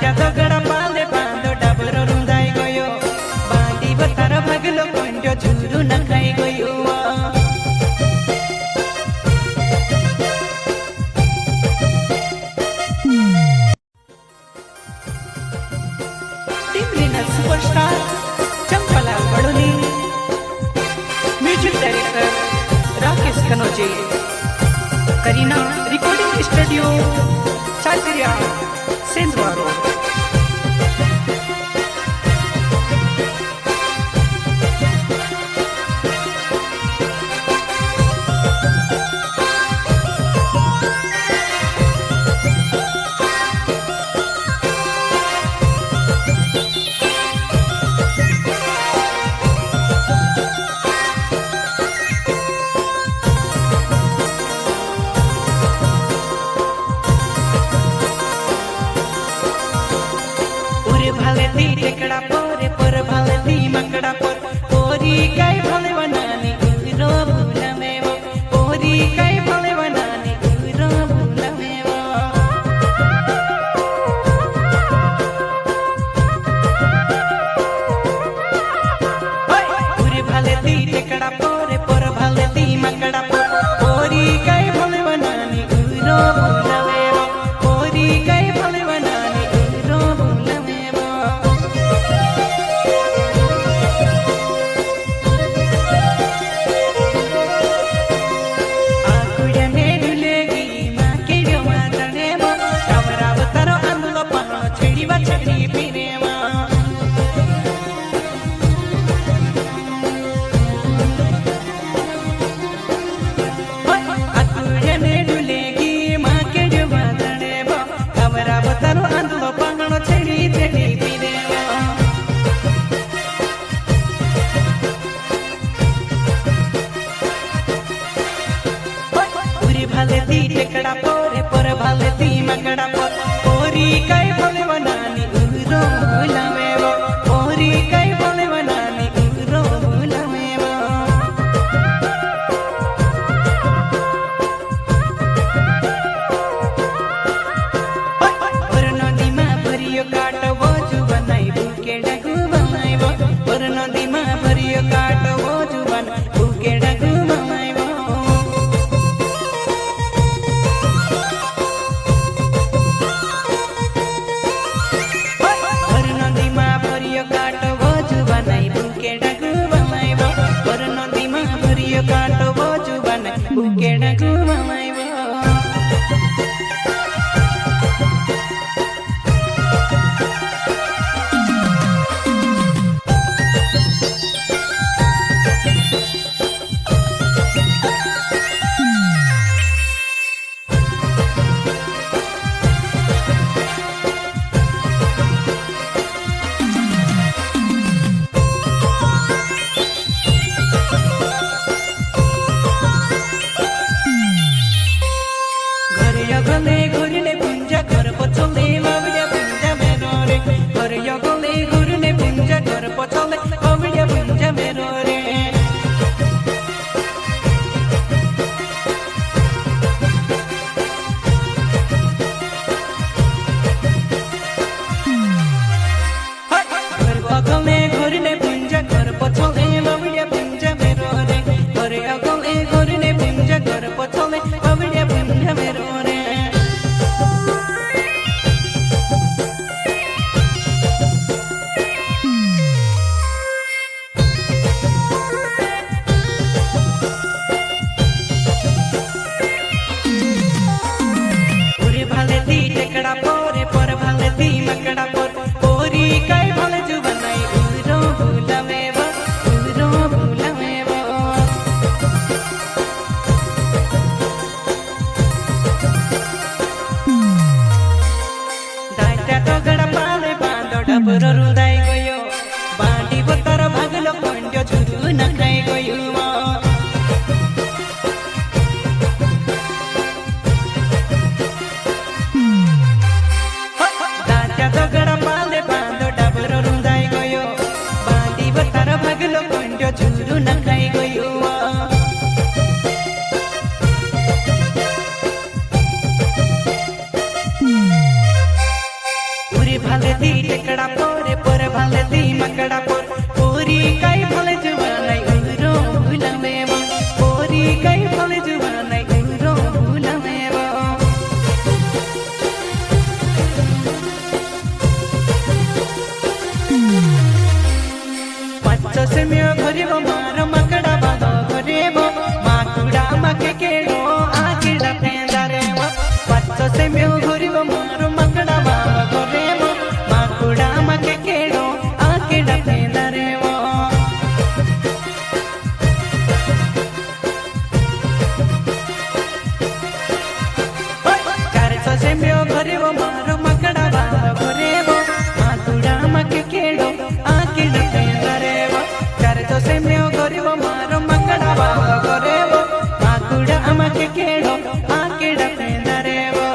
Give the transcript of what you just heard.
दाट्या दगडा पाले बांधो डाबर रुंदाई गयो बांधी बतार भागलो कोंड्यो झुरू नखाई गयो superstar Champalal Badoni, music director Rakesh Kanoje, Kareena recording studio चाचरिया सेंधवारो। भाले ती टेकड़ा पोरे पर भाले ती मकड़ा पर पोरी काय भाले बनानी उरो भूला में वो पोरी काय भाले बनानी उरो भूला में वो पूरे भाले ती टेकड़ा पोरे पर भाले ती मकड़ा पर पोरी काय भाले बनानी उरो भूला में वो पोरी काय भाले बनानी उरो भूला में भाले ती टेकड़ा पोरे पर भाले ती मकड़ा पर पोरी काय भाले बनानी उरो भूला में वो पोरी काय भाले बनानी उरो भूला में वो पर नदी में भरियो काट वो जुबनाई भूखे डगू बनाई वो पर नदी में भरियो काट वो जुबन भूखे डगू बनाई वो काटो वो जुबान भूखे डगू बनाई वो गले घुरने पुंजा घर पछले बावड़िया पुंजा मेरो रे घरिया गले घुरने पुंजा घर पछले बावड़िया पुंजा मेरो रे घर गले घुरने पुंजा घर पछले बावड़िया पुंजा मेरो रे घरिया गले घुरने पुंजा घर पछले बावड़िया पुंजा मेरो रे भाले ती टेकड़ा पोरे पर भाले ती मकड़ा पर पोरी काय भाले जुबनाई उरो भूला में वो उरो भूला में वो दाट्या दगडा पाले बांधो डाबर रुंदाई गयो बांधी बतार भागलो कोंड्यो झुरू नखाई गयो दगड़ा पाले बांधो डाबर रुंदाई गयो बांधी बतार भागलो कोंड्यो झुरू नखाई गयो उरे भाले दी टेकड़ा पर भाले दी मकड़ा पोरी काई भाले जुबानाई उरो भूलमेवो पोरी काई भाले जुबानाई उरो भूलमेवो पच्चो से म्यो घरेवो मारो मकड़ा बाबा घरेवो माकुड़ा मके केड़ो आकेड़ा पेंदारेवो पच्चो से म्यो घरेवो मारो मकड़ा बाबा घरेवो माकुड़ा मके केड़ो आकेड़ा पेंदारेवो चारसो से म्यो घरेवो मारो मकड़ा बाबा घरेवो माकुड़ा मके केड़ो आकेड़ा पेंदारेवो चारसो से म्यो घरेवो मारो मकड़ा बाबा घरेवो माकुड़ा मके केड़ो आकेड़ा पेंदारेवो